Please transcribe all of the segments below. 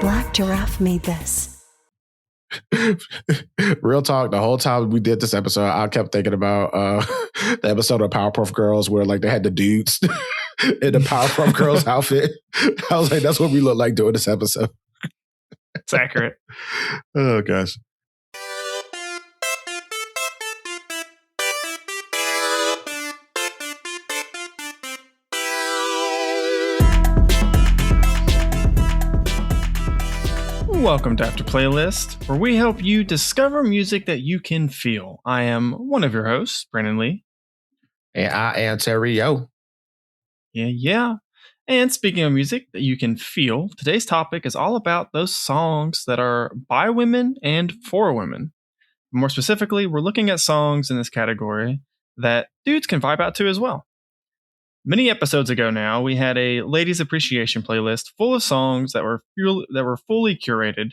Black Giraffe made this. Real talk, the whole time we did this episode, I kept thinking about the episode of Powerpuff Girls where like they had the dudes in the Powerpuff Girls outfit. I was like, that's what we look like doing this episode. It's accurate. Oh, gosh. Welcome to After Playlist, where we help you discover music that you can feel. I am one of your hosts, Brandon Lee. And I am Terry O. Yeah. And speaking of music that you can feel, today's topic is all about those songs that are by women and for women. More specifically, we're looking at songs in this category that dudes can vibe out to as well. Many episodes ago now, we had a ladies appreciation playlist full of songs that were fully curated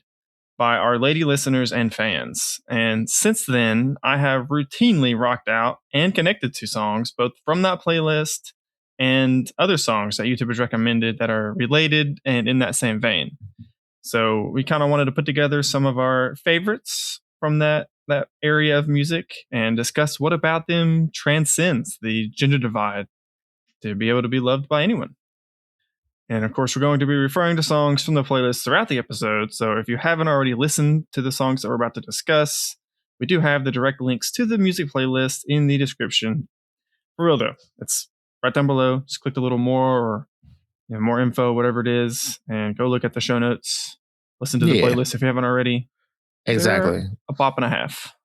by our lady listeners and fans. And since then, I have routinely rocked out and connected to songs both from that playlist and other songs that YouTube has recommended that are related and in that same vein. So we kind of wanted to put together some of our favorites from that area of music and discuss what about them transcends the gender divide to be able to be loved by anyone. And of course, we're going to be referring to songs from the playlist throughout the episode. So if you haven't already listened to the songs that we're about to discuss, we do have the direct links to the music playlist in the description. For real though, it's right down below. Just click a little more or more info, whatever it is, and go look at the show notes. Listen to the playlist if you haven't already. Exactly. They're a bop and a half.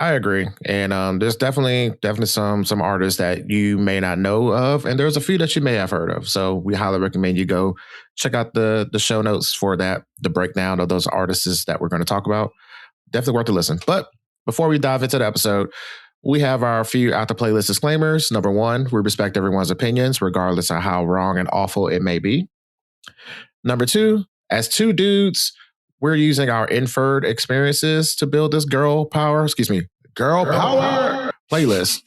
I agree. And there's definitely some artists that you may not know of, and there's a few that you may have heard of. So we highly recommend you go check out the show notes for that, the breakdown of those artists that we're going to talk about. Definitely worth the listen. But before we dive into the episode, we have our few out the playlist disclaimers. Number one, we respect everyone's opinions, regardless of how wrong and awful it may be. Number two, as two dudes, we're using our inferred experiences to build this girl power playlist.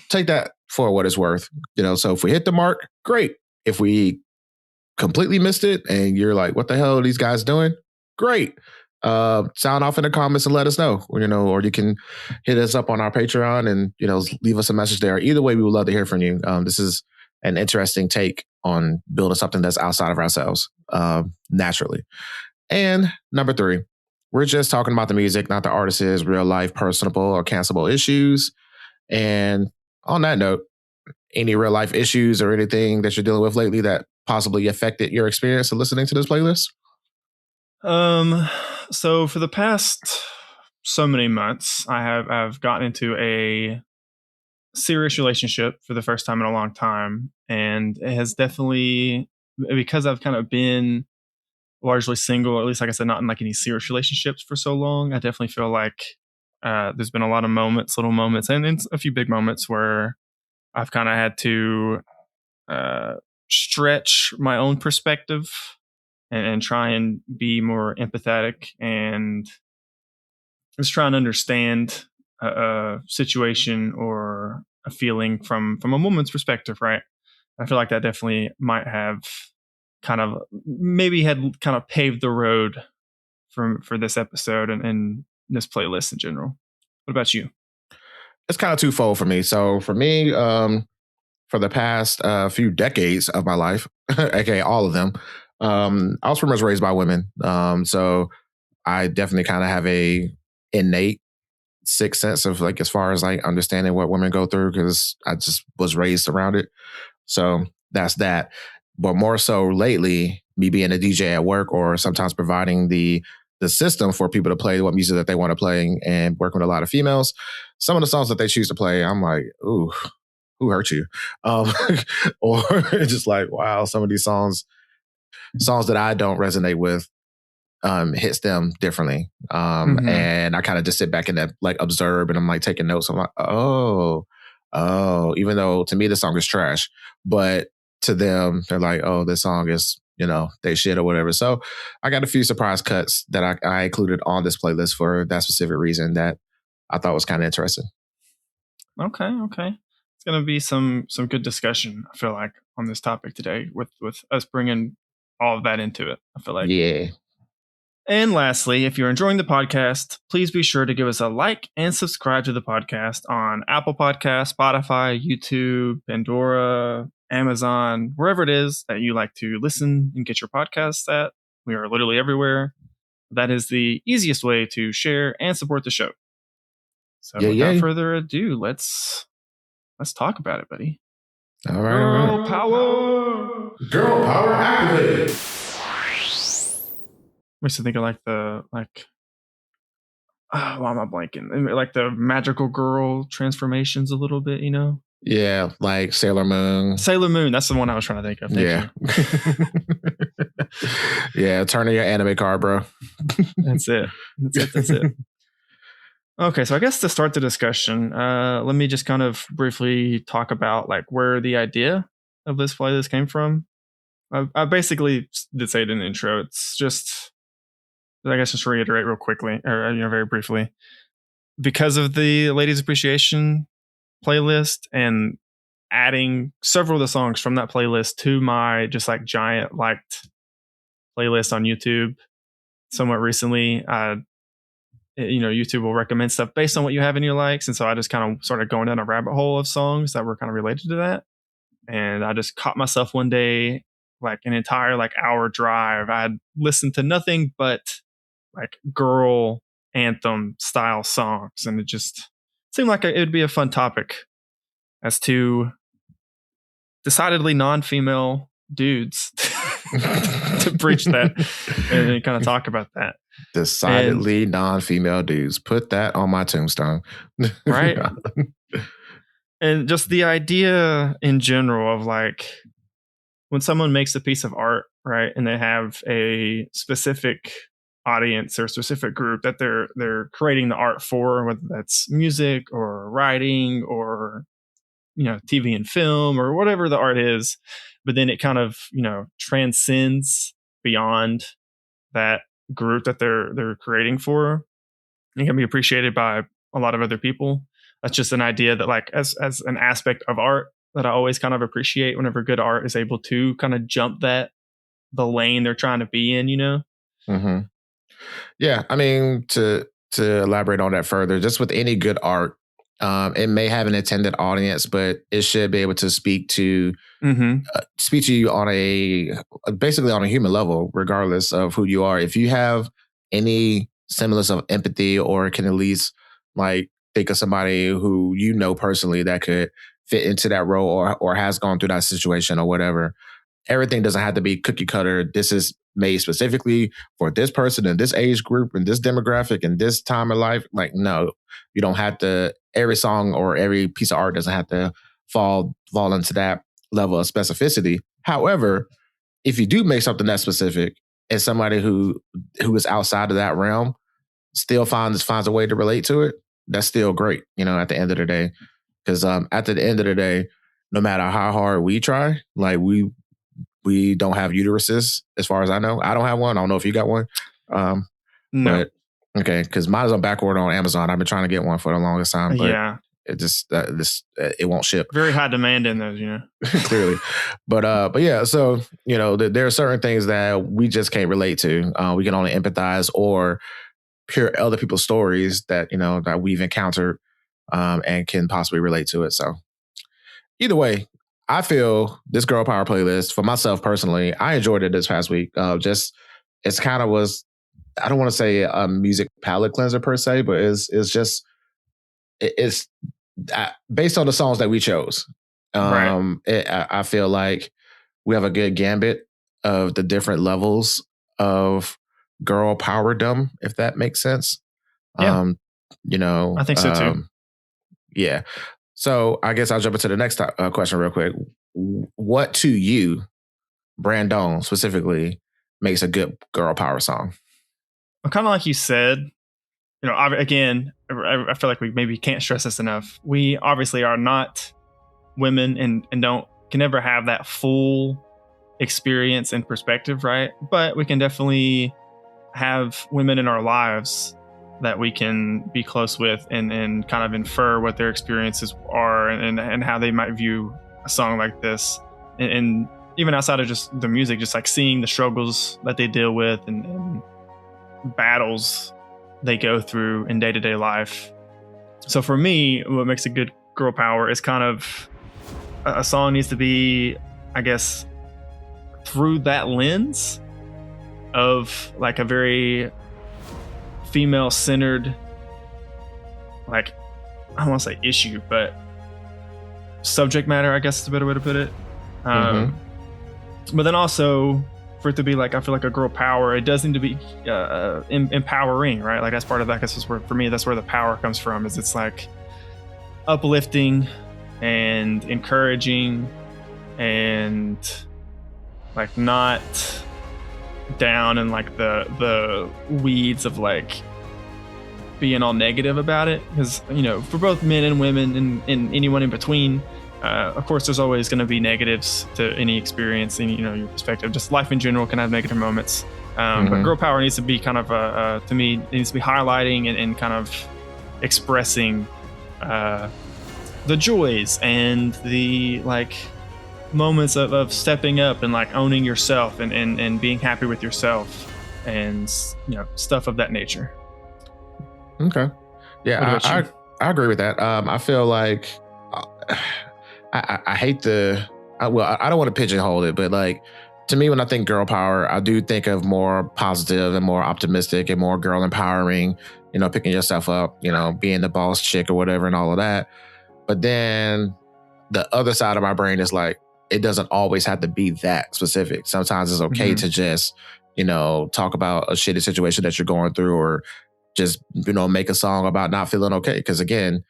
Take that for what it's worth. So if we hit the mark, great. If we completely missed it and you're like, what the hell are these guys doing? Great. Sound off in the comments and let us know. Or you can hit us up on our Patreon and, leave us a message there. Either way, we would love to hear from you. This is an interesting take on building something that's outside of ourselves, naturally. And number three, we're just talking about the music, not the artist's real life, personable or cancelable issues. And on that note, any real life issues or anything that you're dealing with lately that possibly affected your experience of listening to this playlist? So for the past so many months, I've gotten into a serious relationship for the first time in a long time. And it has definitely, because I've kind of been largely single, or at least, like I said, not in like any serious relationships for so long, I definitely feel like there's been a lot of moments, little moments, and a few big moments where I've kind of had to stretch my own perspective and try and be more empathetic and just try and understand a situation or a feeling from a woman's perspective, right? I feel like that definitely might have had paved the road for this episode and this playlist in general. What about you? It's kind of twofold for me. So for me, for the past few decades of my life, aka all of them, I was pretty much raised by women. So I definitely kind of have a innate sixth sense of like, as far as like understanding what women go through, because I just was raised around it. So that's that. But more so lately, me being a DJ at work or sometimes providing the system for people to play what music that they want to play and working with a lot of females, some of the songs that they choose to play, I'm like, ooh, who hurt you? Or just like, wow, some of these songs that I don't resonate with hits them differently. And I kind of just sit back and like observe and I'm like taking notes. I'm like, oh, even though to me the song is trash, but to them, they're like, oh, this song is, they shit or whatever. So I got a few surprise cuts that I included on this playlist for that specific reason that I thought was kind of interesting. Okay. It's going to be some good discussion, I feel like, on this topic today with us bringing all of that into it. I feel like. Yeah. And lastly, if you're enjoying the podcast, please be sure to give us a like and subscribe to the podcast on Apple Podcasts, Spotify, YouTube, Pandora, Amazon, wherever it is that you like to listen and get your podcasts at. We are literally everywhere. That is the easiest way to share and support the show. So without further ado, let's talk about it, buddy. All right. Girl power. Girl power activated. I used to think of why am I blanking? Like the magical girl transformations a little bit, you know? Yeah, like Sailor Moon. Sailor Moon, that's the one I was trying to think of. Thank you. Yeah, turn in your anime card, bro. That's it. Okay, so I guess to start the discussion, let me just kind of briefly talk about like where the idea of this playlist came from. I basically did say it in the intro. It's just, I guess, just reiterate real quickly, or very briefly, because of the Ladies Appreciation playlist and adding several of the songs from that playlist to my just like giant liked playlist on YouTube somewhat recently. YouTube will recommend stuff based on what you have in your likes, and so I just kind of started going down a rabbit hole of songs that were kind of related to that. And I just caught myself one day, like an entire like hour drive. I had listened to nothing but like girl anthem style songs, and it just seemed like it would be a fun topic as two decidedly non-female dudes to preach that and kind of talk about that. Decidedly non-female dudes. Put that on my tombstone. Right. And just the idea in general of like when someone makes a piece of art, right, and they have a specific audience or specific group that they're creating the art for, whether that's music or writing or TV and film or whatever the art is, but then it kind of transcends beyond that group that they're creating for. It can be appreciated by a lot of other people. That's just an idea that like as an aspect of art that I always kind of appreciate whenever good art is able to kind of jump the lane they're trying to be in, Mm-hmm. Yeah, I mean, to elaborate on that further, just with any good art, it may have an intended audience, but it should be able to speak to you on basically on a human level, regardless of who you are. If you have any semblance of empathy or can at least like think of somebody who you know personally that could fit into that role or has gone through that situation or whatever, everything doesn't have to be cookie cutter. This is made specifically for this person in this age group and this demographic and this time of life. Like, no, you don't have to. Every song or every piece of art doesn't have to fall into that level of specificity. However, if you do make something that specific and somebody who is outside of that realm still finds a way to relate to it, that's still great, at the end of the day. Because at the end of the day, no matter how hard we try, like we don't have uteruses, as far as I know. I don't have one. I don't know if you got one. No. But, okay, because mine is on back order on Amazon. I've been trying to get one for the longest time. But yeah. It just it won't ship. Very high demand in those, Clearly. But yeah, so, there are certain things that we just can't relate to. We can only empathize or hear other people's stories that, that we've encountered and can possibly relate to it. So either way, I feel this girl power playlist for myself personally, I enjoyed it this past week. It's kind of was, I don't want to say a music palette cleanser per se, but it's based on the songs that we chose. Right. I feel like we have a good gambit of the different levels of girl powerdom, if that makes sense. Yeah. I think so too. Yeah. So I guess I'll jump into the next question real quick. What to you, Brandon specifically, makes a good girl power song? Kind of like you said, again, I feel like we maybe can't stress this enough. We obviously are not women and can never have that full experience and perspective, right? But we can definitely have women in our lives that we can be close with and kind of infer what their experiences are and how they might view a song like this. And even outside of just the music, just like seeing the struggles that they deal with and battles they go through in day-to-day life. So for me, what makes a good girl power is kind of a song needs to be, I guess, through that lens of like a very female-centered, like, I don't want to say issue, but subject matter, I guess is a better way to put it. But then also for it to be like, I feel like a girl power, it does need to be empowering, right? Like that's part of that. Because for me, that's where the power comes from. Is it's like uplifting and encouraging and like not down in like the weeds of like being all negative about it. Because for both men and women and anyone in between, of course there's always going to be negatives to any experience, and your perspective. Just life in general can have negative moments, but girl power needs to be kind of to me, it needs to be highlighting and kind of expressing the joys and the like moments of stepping up and like owning yourself and being happy with yourself and stuff of that nature. Okay. Yeah, I agree with that. I feel like I hate I don't want to pigeonhole it, but like to me, when I think girl power, I do think of more positive and more optimistic and more girl empowering, picking yourself up, being the boss chick or whatever and all of that. But then the other side of my brain is like, it doesn't always have to be that specific. Sometimes it's okay to just, talk about a shitty situation that you're going through, or just, make a song about not feeling okay. Because again,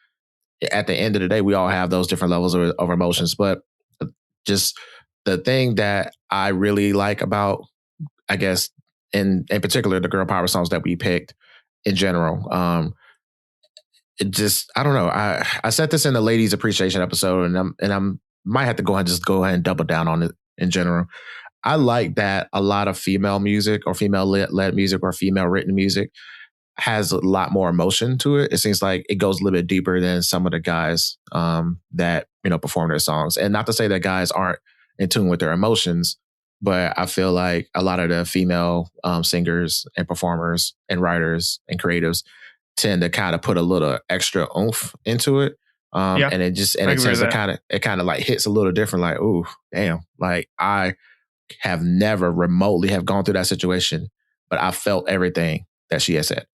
at the end of the day, we all have those different levels of emotions. But just the thing that I really like about, I guess, in particular, the girl power songs that we picked in general, it just, I don't know. I said this in the ladies appreciation episode, and I'm might have to go ahead and double down on it in general. I like that a lot of female music or female led music or female written music has a lot more emotion to it. It seems like it goes a little bit deeper than some of the guys that perform their songs. And not to say that guys aren't in tune with their emotions, but I feel like a lot of the female singers and performers and writers and creatives tend to kind of put a little extra oomph into it. And it tends to kind of like hits a little different. Like, ooh, damn! Like I have never remotely have gone through that situation, but I felt everything that she has said.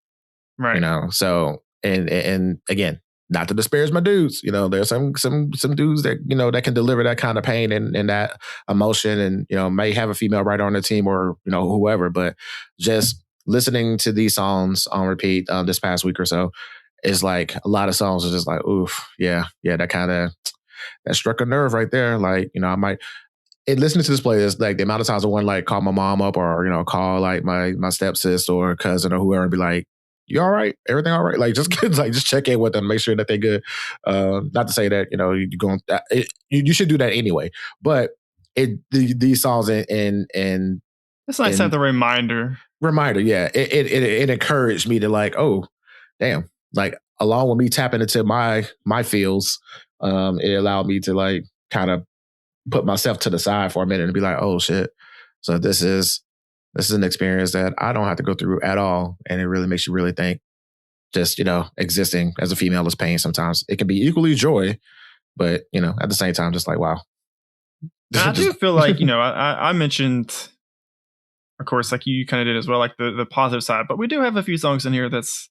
Right. So and again, not to disparage my dudes, there's some dudes that, that can deliver that kind of pain and that emotion and, may have a female writer on the team or, whoever, but just listening to these songs on repeat this past week or so is like a lot of songs are just like, oof, yeah, that struck a nerve right there. Like, I might, and listening to this playlist, like the amount of times I want to like call my mom up or, call like my stepsis or cousin or whoever and be like, you all right? Everything all right? Like just check in with them, make sure that they're good. Not to say that, you're going, you should do that anyway, but these songs and it's nice to have the reminder. Yeah. It encouraged me to like, oh, damn. Like along with me tapping into my feels, it allowed me to like kind of put myself to the side for a minute and be like, oh shit. So this is an experience that I don't have to go through at all. And it really makes you really think just, existing as a female is pain sometimes. It can be equally joy, but, at the same time, just like, wow. I do feel like, I mentioned, of course, like you kind of did as well, like the positive side, but we do have a few songs in here that's,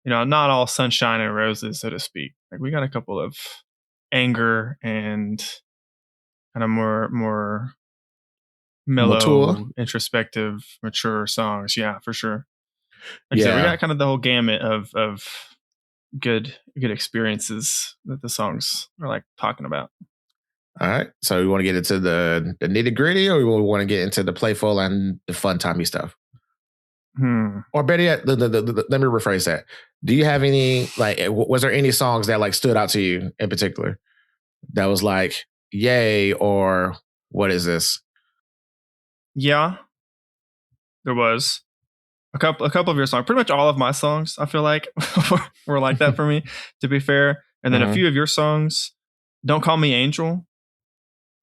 not all sunshine and roses, so to speak. Like we got a couple of anger and kind of more mellow, introspective, mature songs. Yeah, for sure. Like I said, we got kind of the whole gamut of good experiences that the songs are like talking about. All right. So we want to get into the nitty gritty, or we want to get into the playful and the fun timey stuff? Or better yet, let me rephrase that. Do you have any, like, was there any songs that like stood out to you in particular that was like, yay, or what is this? Yeah, there was a couple of your songs. Pretty much all of my songs, I feel like, were like that for me, to be fair. And then a few of your songs, Don't Call Me Angel,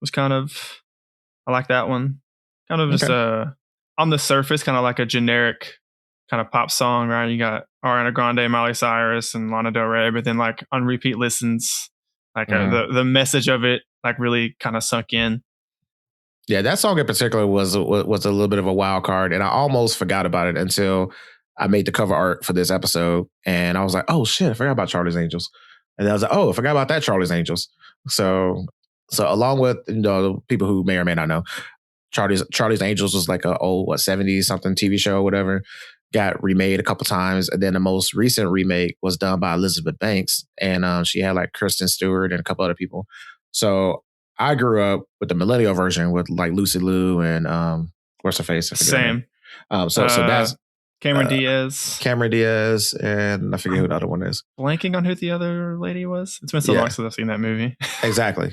was kind of, I like that one. Kind of just on the surface, kind of like a generic kind of pop song, right? You got Ariana Grande, Miley Cyrus, and Lana Del Rey, but then like on repeat listens, like the message of it like really kind of sunk in. Yeah, that song in particular was a little bit of a wild card, and I almost forgot about it until I made the cover art for this episode, and I was like, "Oh shit, I forgot about Charlie's Angels," and I was like, "Oh, I forgot about that Charlie's Angels." So along with people who may or may not know, Charlie's Angels was like a old 70s something TV show or whatever, got remade a couple times, and then the most recent remake was done by Elizabeth Banks, and she had like Kristen Stewart and a couple other people. So I grew up with the millennial version with like Lucy Liu and what's her face? Same. So that's Cameron Diaz, and I forget who the other one is. Blanking on who the other lady was. It's been so long since I've seen that movie. Exactly.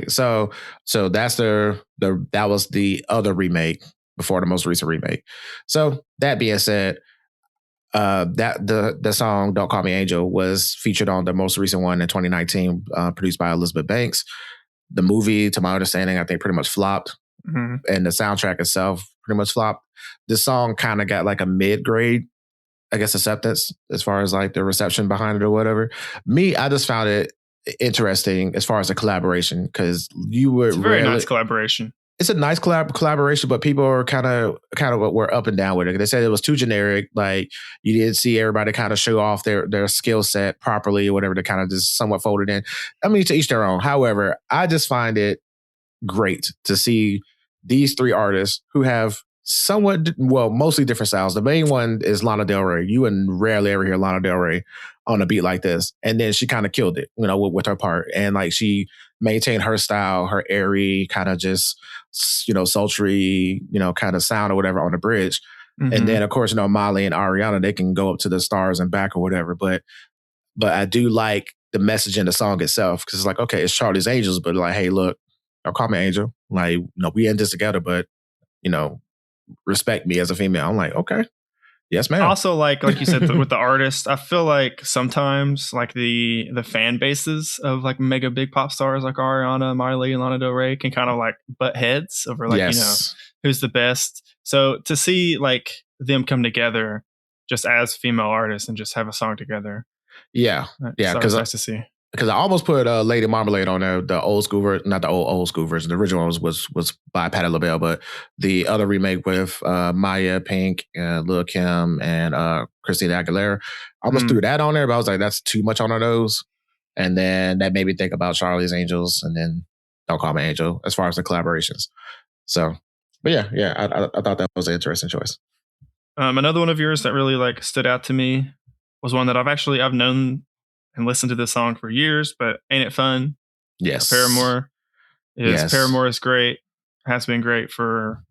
So that's that was the other remake before the most recent remake. So that being said, that the song "Don't Call Me Angel" was featured on the most recent one in 2019, produced by Elizabeth Banks. The movie, to my understanding, I think pretty much flopped, and the soundtrack itself pretty much flopped. This song kind of got like a mid-grade, I guess, acceptance as far as like the reception behind it or whatever. Me, I just found it interesting as far as the collaboration, because it's a very nice collaboration. It's a nice collaboration, but people are kind of were up and down with it. They said it was too generic. Like you didn't see everybody kind of show off their skill set properly or whatever. They kind of just somewhat folded in. I mean, to each their own. However, I just find it great to see these three artists who have mostly different styles. The main one is Lana Del Rey. You would rarely ever hear Lana Del Rey on a beat like this. And then she kind of killed it, with her part. And like she maintained her style, her airy kind of just, sultry, kind of sound or whatever on the bridge. And then of course, Miley and Ariana, they can go up to the stars and back or whatever. But I do like the message in the song itself, because it's like, okay, it's Charlie's Angels, but like, hey, look, don't call me Angel. Like, we in this together, but respect me as a female. I'm like, okay, yes, ma'am. Also, like you said, with the artist, I feel like sometimes like the fan bases of like mega big pop stars like Ariana, Miley, and Lana Del Rey can kind of like butt heads over like, who's the best. So to see like them come together just as female artists and just have a song together. Yeah. Because nice to see. Because I almost put Lady Marmalade on there, the old school version, not the old school version. The original one was by Patti LaBelle, but the other remake with Maya, Pink, Lil' Kim, and Christina Aguilera. I almost threw that on there, but I was like, that's too much on our nose. And then that made me think about Charlie's Angels, and then Don't Call Me Angel as far as the collaborations. So, but yeah, I thought that was an interesting choice. Another one of yours that really like stood out to me was one that I've known and listened to this song for years, but Ain't It Fun? Yes. Paramore is great. Has been great for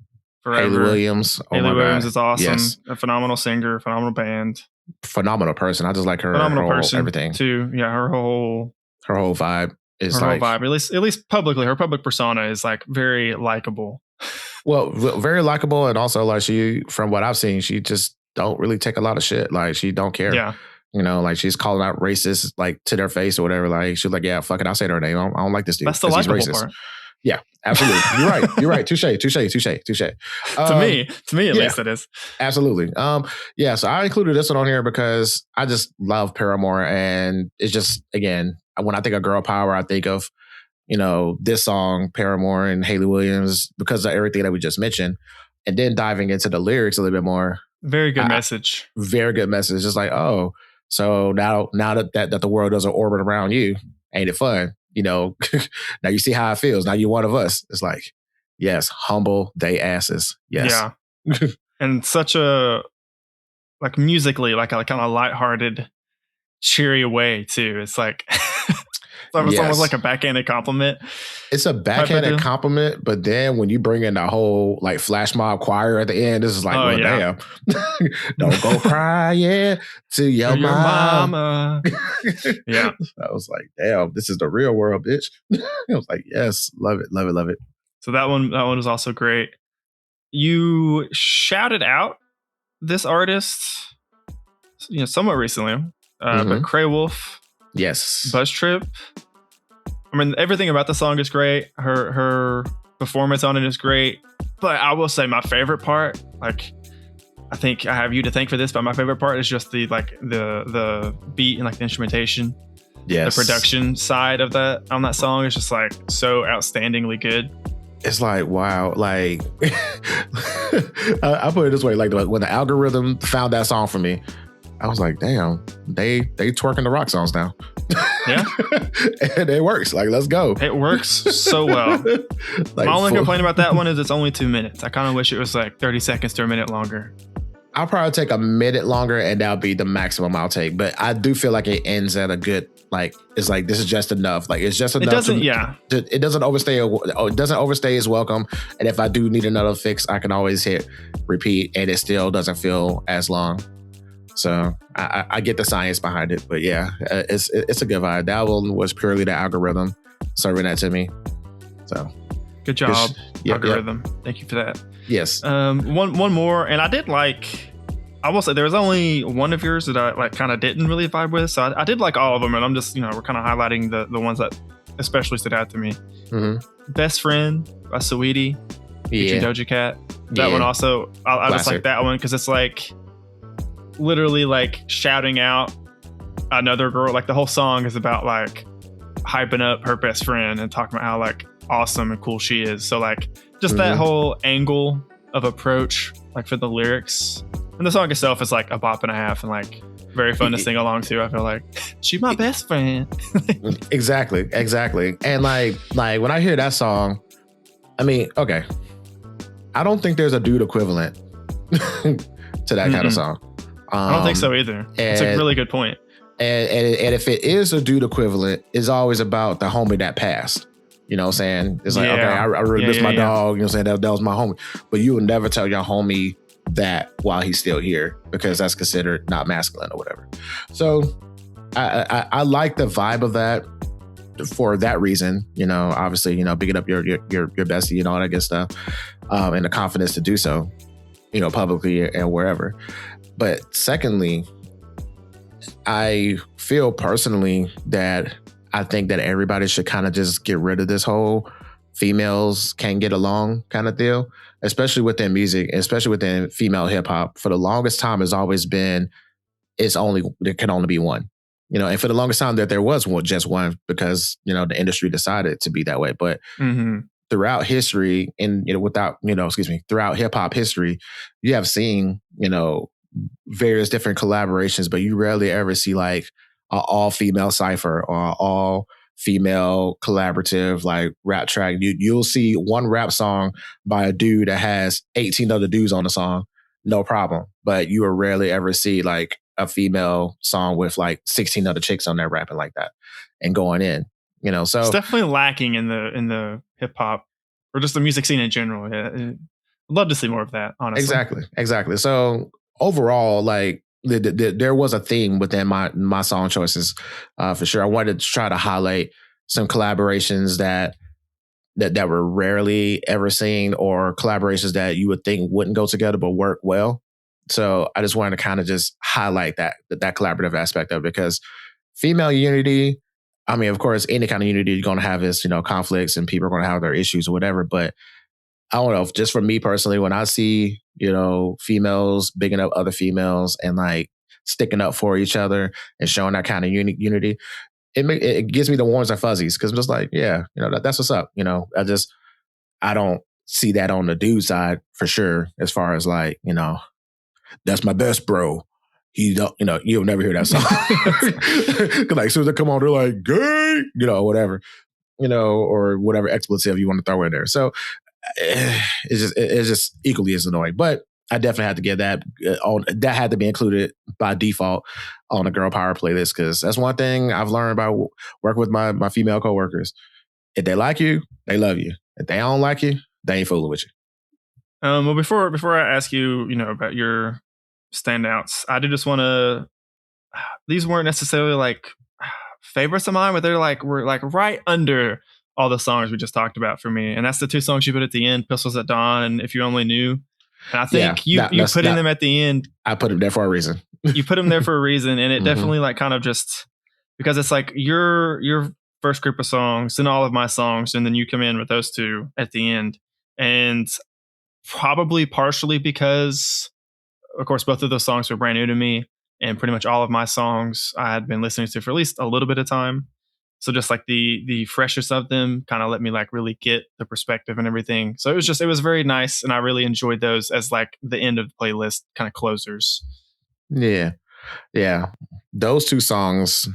forever. Hayley Williams. Hayley Williams is awesome. Yes. A phenomenal singer, phenomenal band. Phenomenal person. I just like her phenomenal whole person everything. Too. Yeah, her whole vibe is her whole vibe. At least publicly, her public persona is like very likable. Well, very likable, and also like she, from what I've seen, she just don't really take a lot of shit. Like she don't care. Yeah. Like she's calling out racists like to their face or whatever. Like she's like, yeah, fuck it, I'll say their name. I don't like this dude. That's the likable part. Yeah, absolutely. You're right. Touche. To me, at least it is. Absolutely. So I included this one on here because I just love Paramore, and it's just, again, when I think of girl power, I think of this song, Paramore and Hayley Williams, because of everything that we just mentioned, and then diving into the lyrics a little bit more. Very good message. Very good message. Just like, oh. So now that the world doesn't orbit around you, ain't it fun? Now you see how it feels. Now you're one of us. It's like, yes, humble they asses. Yes. Yeah. And such a, like musically, like a kind of lighthearted, cheery way too. It's like, it's almost like a backhanded compliment. It's a backhanded compliment, but then when you bring in the whole like flash mob choir at the end, this is like, damn. Don't go crying to your mama. Yeah. I was like, damn, this is the real world, bitch. I was like, yes, love it. So that one was also great. You shouted out this artist, somewhat recently, but Crae Wolf. Yes. Bus Trip. I mean, everything about the song is great. Her performance on it is great. But I will say my favorite part, like I think I have you to thank for this, but my favorite part is just the beat and like the instrumentation. Yes. The production side of that on that song is just like so outstandingly good. It's like, wow, like I put it this way, like when the algorithm found that song for me, I was like, damn, they twerking the rock songs now. Yeah. And it works. Like, let's go. It works so well. Like, my only complaint about that one is it's only 2 minutes. I kind of wish it was like 30 seconds to a minute longer. I'll probably take a minute longer and that'll be the maximum I'll take. But I do feel like it ends at a good, like, it's like, this is just enough. Like, it's just enough. It doesn't overstay its welcome. And if I do need another fix, I can always hit repeat and it still doesn't feel as long. So I get the science behind it. But yeah, it's a good vibe. That one was purely the algorithm serving that to me. So good job, algorithm. Yep. Thank you for that. Yes. One more, and I will say there was only one of yours that I like kind of didn't really vibe with. So I did like all of them, and I'm just, we're kind of highlighting the ones that especially stood out to me. Mm-hmm. Best Friend by Saweetie, featuring Doja Cat. That one also, I just like that one because it's like literally like shouting out another girl. Like the whole song is about like hyping up her best friend and talking about how like awesome and cool she is. So like just that whole angle of approach, like for the lyrics, and the song itself is like a bop and a half and like very fun to sing along to. I feel like she's my best friend. Exactly. And like when I hear that song, I mean, okay, I don't think there's a dude equivalent to that kind of song. I don't think so either. It's a really good point. And if it is a dude equivalent, it's always about the homie that passed. You know what I'm saying? It's like, okay, I really miss my dog. You know what I'm saying? That was my homie. But you would never tell your homie that while he's still here because that's considered not masculine or whatever. So I like the vibe of that for that reason. Obviously, bigging up your bestie and all that good stuff, and the confidence to do so, publicly and wherever. But secondly, I feel personally that I think that everybody should kind of just get rid of this whole females can't get along kind of deal, especially within music, especially within female hip hop. For the longest time, has always been there can only be one, and for the longest time that there was just one because, the industry decided to be that way. But throughout history and, throughout hip hop history, you have seen, various different collaborations, but you rarely ever see like an all-female cipher or all-female collaborative like rap track. You'll see one rap song by a dude that has 18 other dudes on the song, no problem. But you will rarely ever see like a female song with like 16 other chicks on there rapping like that and going in. So it's definitely lacking in the hip hop or just the music scene in general. I'd love to see more of that, honestly. Exactly. So overall, like there was a theme within my song choices, for sure. I wanted to try to highlight some collaborations that were rarely ever seen, or collaborations that you would think wouldn't go together but work well. So I just wanted to kind of just highlight that collaborative aspect of it, because female unity, I mean, of course, any kind of unity you're going to have is, conflicts and people are going to have their issues or whatever. But I don't know, just for me personally, when I see, females bigging up other females and like sticking up for each other and showing that kind of unity, it gives me the warms and fuzzies, because I'm just like, yeah, that's what's up. I don't see that on the dude side for sure, as far as like, that's my best bro. You'll never hear that song. Cause like as soon as they come on, they're like, gay, whatever, or whatever expletive you want to throw in there. So it's just equally as annoying. But I definitely had to get that that had to be included by default on the Girl Power playlist, because that's one thing I've learned about working with my female coworkers. If they like you, they love you. If they don't like you, they ain't fooling with you. Well, before I ask you, about your standouts, I do just want to. These weren't necessarily like favorites of mine, but were right under all the songs we just talked about for me, and that's the two songs you put at the end, "Pistols at Dawn" and "If You Only Knew." And I think you putting them at the end. I put them there for a reason. You put them there for a reason, and it definitely like kind of just because it's like your first group of songs and all of my songs, and then you come in with those two at the end, and probably partially because of course, both of those songs were brand new to me, and pretty much all of my songs I had been listening to for at least a little bit of time. So just like the freshness of them kind of let me like really get the perspective and everything. So it was very nice, and I really enjoyed those as like the end of the playlist kind of closers. Yeah. Those two songs,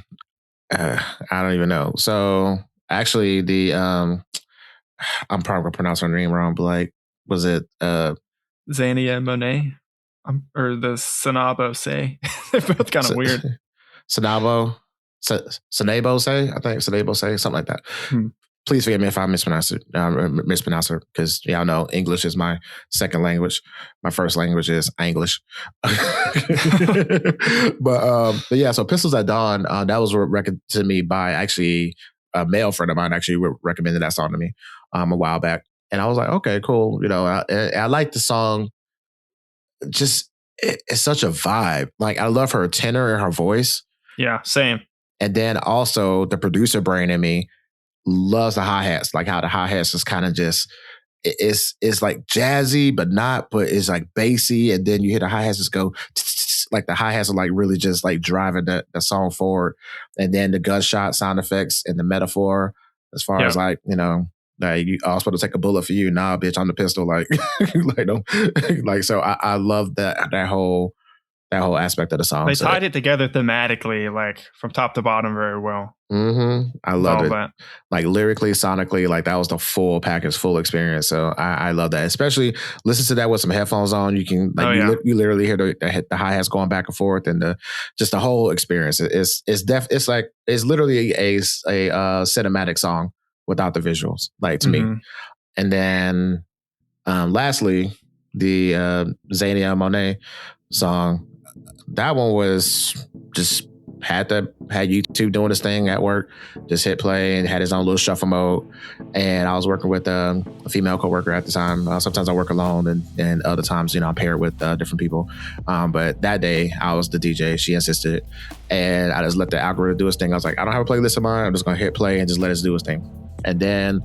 I don't even know. So actually, the I'm probably gonna pronounce her name wrong, but like, was it Xania and Monet, or the Seinabo say? They're both kind of weird. Seinabo, Seinabo say, I think Seinabo say, something like that. Please forgive me if I mispronounce it, because y'all know English is my second language. My first language is English. but yeah, so Pistols at Dawn, that was recommended to me by actually a male friend of mine. Actually recommended that song to me a while back, and I was like, okay, cool. I like the song. Just it's such a vibe. Like, I love her tenor and her voice. Yeah, same. And then also the producer brain in me loves the hi-hats, like how the hi-hats is kind of just, it's like jazzy, but it's like bassy. And then you hear the hi-hats just go, like the hi-hats are like really just like driving the song forward. And then the gunshot sound effects and the metaphor, as far as like, like, I was supposed to take a bullet for you. Nah, bitch, I'm the pistol. Like, so I love that whole aspect of the song. They tied it together thematically, like from top to bottom, very well. Mm-hmm. I love it. That. Like lyrically, sonically, like that was the full package, full experience. So I love that. Especially listen to that with some headphones on. You can you literally hear the hi-hats going back and forth, and just the whole experience. It's literally a cinematic song without the visuals, like to me. And then lastly, the Xania Monet song. That one was just had YouTube doing this thing at work, just hit play and had his own little shuffle mode. And I was working with a female coworker at the time. Sometimes I work alone, and other times, I'm paired with different people. But that day I was the DJ. She insisted, and I just let the algorithm do its thing. I was like, I don't have a playlist of mine. I'm just gonna hit play and just let it do its thing. And then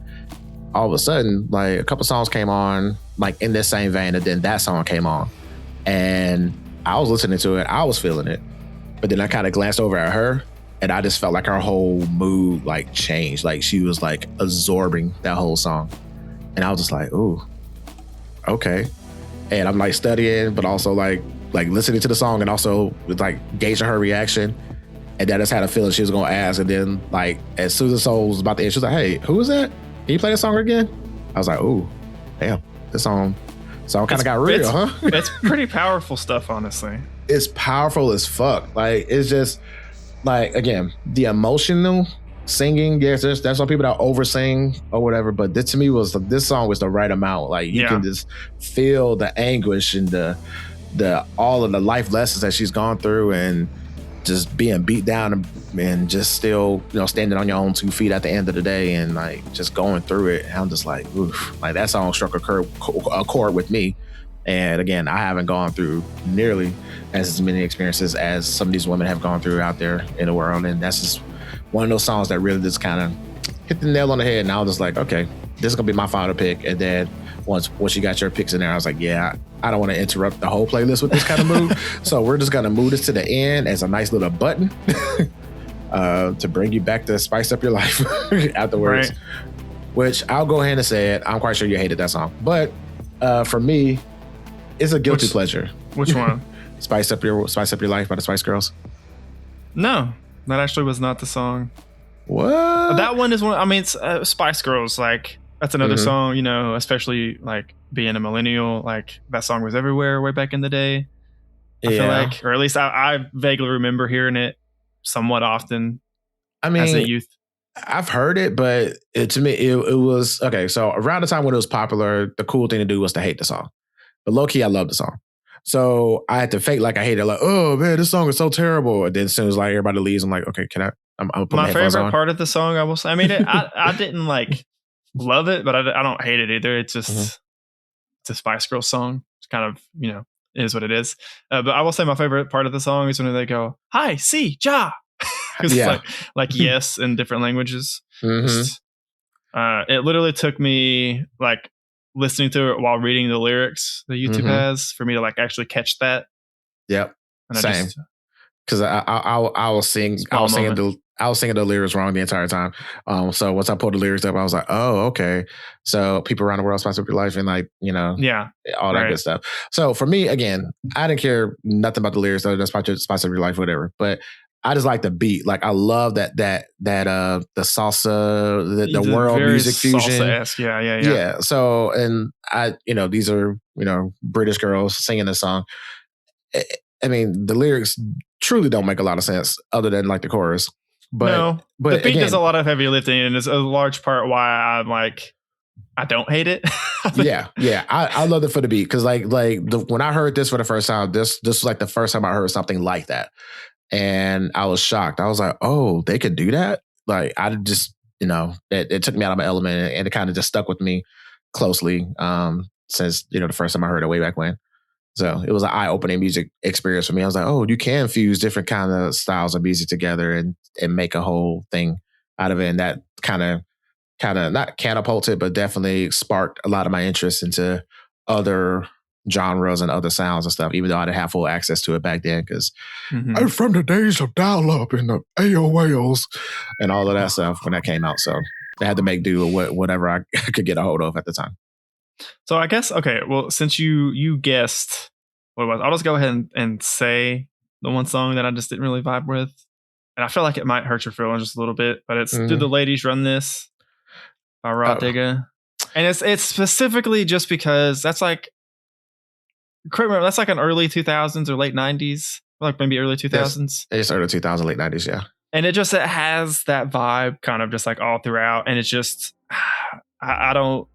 all of a sudden, like a couple songs came on, like in this same vein, and then that song came on, and I was listening to it. I was feeling it. But then I kind of glanced over at her, and I just felt like her whole mood like changed. Like she was like absorbing that whole song. And I was just like, ooh, okay. And I'm like studying, but also like listening to the song, and also like gauging her reaction. And then I just had a feeling she was going to ask. And then like as soon as the song was about to end, she was like, hey, who is that? Can you play the song again? I was like, ooh, damn, this song kind of got real, huh? It's pretty powerful stuff, honestly. It's powerful as fuck. Like, it's just like, again, the emotional singing. Yes, there's some people that oversing or whatever, but this to me this song was the right amount. Like, you can just feel the anguish and the all of the life lessons that she's gone through, and just being beat down and just still, standing on your own 2 feet at the end of the day, and like just going through it. And I'm just like, oof, like that song struck a chord with me. And again, I haven't gone through nearly as many experiences as some of these women have gone through out there in the world. And that's just one of those songs that really just kind of hit the nail on the head. And I was just like, okay, this is gonna be my final pick. And then once you got your picks in there, I was like, yeah, I don't want to interrupt the whole playlist with this kind of mood. So we're just gonna move this to the end as a nice little button to bring you back to spice up your life afterwards. Right. Which I'll go ahead and say it. I'm quite sure you hated that song, but for me, it's a guilty pleasure. Which one? Spice Up Your Life by the Spice Girls. No, that actually was not the song. What? That one is one. I mean, it's Spice Girls. Like that's another song. Especially like being a millennial. Like that song was everywhere way back in the day. I feel like, or at least I vaguely remember hearing it somewhat often. I mean, as a youth. I've heard it, but to me, it was okay. So around the time when it was popular, the cool thing to do was to hate the song. But low key, I love the song. So I had to fake like I hate it. Like, oh man, this song is so terrible. And then as soon as like everybody leaves, I'm like, okay, I'm put my headphones on. My favorite part of the song, I will say, I mean, I didn't like love it, but I don't hate it either. It's just it's a Spice Girls song. It's kind of, it is what it is. But I will say my favorite part of the song is when they go, hi, si, ja. Because it's like yes in different languages. Just, it literally took me like listening to it while reading the lyrics that YouTube has for me to like actually catch that. Yep. And Same. Because I was singing the lyrics wrong the entire time. So once I pulled the lyrics up, I was like, oh, okay. So people around the world spice up your life and like, all that good stuff. So for me, again, I didn't care nothing about the lyrics other than spice up your life, whatever. But I just like the beat. Like I love that the salsa, the world music fusion. Salsa-esque. Yeah. So and these are British girls singing this song. I mean, the lyrics truly don't make a lot of sense other than like the chorus. But the beat does a lot of heavy lifting, and it's a large part why I'm like, I don't hate it. yeah. I love it for the beat because when I heard this for the first time, this was like the first time I heard something like that, and I was shocked. I was like, oh, they could do that. Like I just it took me out of my element, and it kind of just stuck with me closely since the first time I heard it way back when. So it was an eye-opening music experience for me. I was like, oh, you can fuse different kind of styles of music together and make a whole thing out of it. And that kind of not catapulted, but definitely sparked a lot of my interest into other genres and other sounds and stuff, even though I didn't have full access to it back then because I'm from the days of dial-up and the AOLs and all of that stuff when that came out. So I had to make do with whatever I could get a hold of at the time. So I guess, okay, well, since you guessed what it was, I'll just go ahead and say the one song that I just didn't really vibe with. And I feel like it might hurt your feelings just a little bit, but it's Do the Ladies Run This by Rah Digga. And it's specifically just because that's like an early 2000s or late 90s, like maybe early 2000s. It's early 2000s, late 90s, yeah. And it has that vibe kind of just like all throughout. And it's just, I don't,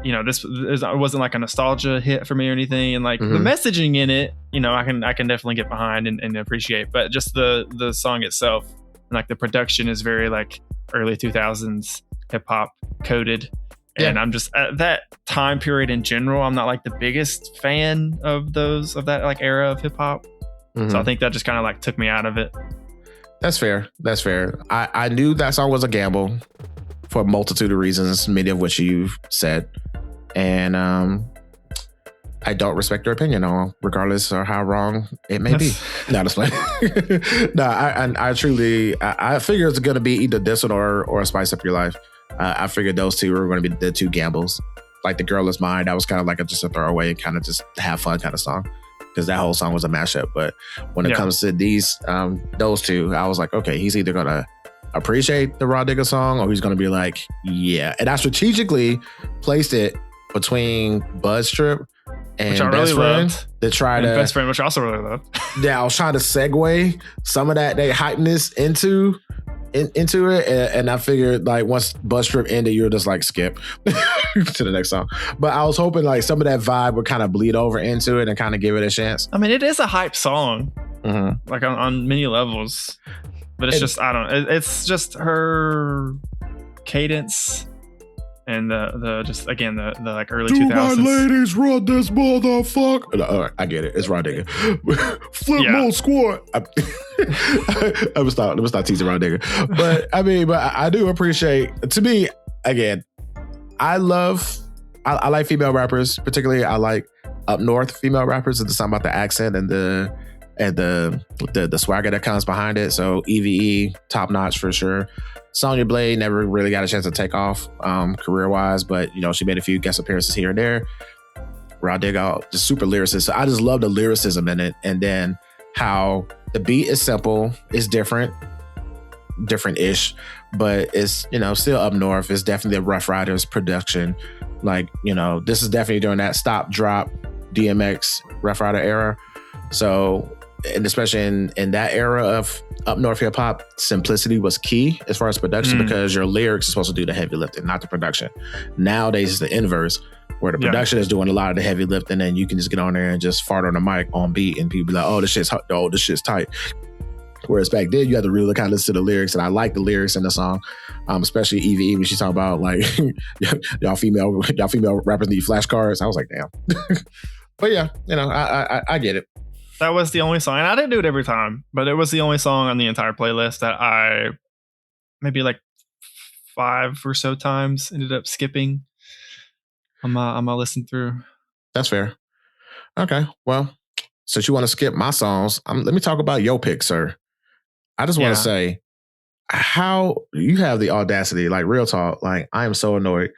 this wasn't like a nostalgia hit for me or anything, and like the messaging in it, I can definitely get behind and appreciate. But just the song itself, and like the production is very like early 2000s hip hop coded, and I'm just at that time period in general. I'm not like the biggest fan of that like era of hip hop, so I think that just kind of like took me out of it. That's fair. I knew that song was a gamble for a multitude of reasons, many of which you've said. And I don't respect your opinion on, regardless of how wrong it may be. No, that's fine. No, I truly, I figured it's going to be either this one or Spice Up Your Life. I figured those two were going to be the two gambles. Like The Girl Is Mine, that was kind of like just a throwaway, kind of just have fun kind of song. Because that whole song was a mashup. But when it comes to those two, I was like, okay, he's either going to appreciate the Rah Digga song or he's going to be like, yeah. And I strategically placed it between Buzz Trip and Best Friend to try to Best Friend, which I also really loved. Yeah, I was trying to segue some of that hypeness into it, and I figured like once Buzz Trip ended, you're just like skip to the next song. But I was hoping like some of that vibe would kind of bleed over into it and kind of give it a chance. I mean, it is a hype song, like on many levels, but it's it's just her cadence. And the like early 2000s. Do my ladies run this motherfucker? I get it. It's Rah Digga. Flip mode squad. I'm stop teasing Rah Digga. But I do appreciate. To me, again, I like female rappers. Particularly, I like up north female rappers. It's something about the accent and the swagger that comes behind it. So EVE, top notch for sure. Sonya Blade never really got a chance to take off career-wise, but she made a few guest appearances here and there. Rah Digga, just super lyricist. So I just love the lyricism in it, and then how the beat is simple, it's different-ish, but it's still up north. It's definitely a Rough Riders production. Like this is definitely during that stop drop DMX Rough Rider era. So, and especially in that era of up north hip hop, simplicity was key as far as production because your lyrics are supposed to do the heavy lifting, not the production. Nowadays it's the inverse, where the production is doing a lot of the heavy lifting, and you can just get on there and just fart on the mic on beat, and people be like, "Oh, this shit's tight." Whereas back then you had to really kind of listen to the lyrics, and I like the lyrics in the song, especially EVE when she's talking about like y'all female rappers need flashcards. I was like, damn. But yeah, I get it. That was the only song, and I didn't do it every time, but it was the only song on the entire playlist that I maybe like 5 or so times ended up skipping on my listen through. That's fair. Okay, well, since you want to skip my songs, let me talk about your pick, sir. I just want to say how you have the audacity, like real talk, like I am so annoyed.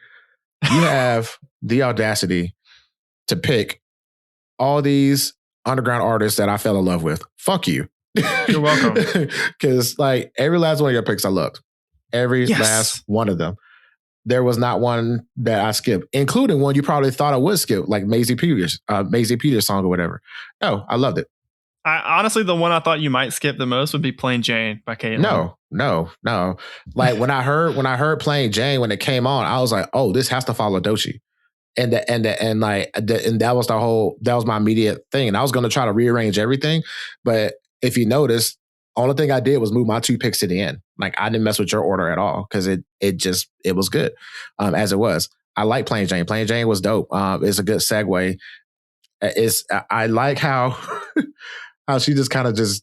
You have the audacity to pick all these underground artists that I fell in love with. Fuck you. You're welcome. Because like every last one of your picks I loved. Every last one of them. There was not one that I skipped, including one you probably thought I would skip, like Maisie Peters' song or whatever. No, I loved it. Honestly, the one I thought you might skip the most would be Plain Jane by Ktlyn. No. Like when I heard Plain Jane when it came on, I was like, oh, this has to follow Doechii. And that was my immediate thing. And I was going to try to rearrange everything. But if you notice, only thing I did was move my 2 picks to the end. Like I didn't mess with your order at all because it was good as it was. I like Plain Jane. Plain Jane was dope. It's a good segue. I like how how she just kind of just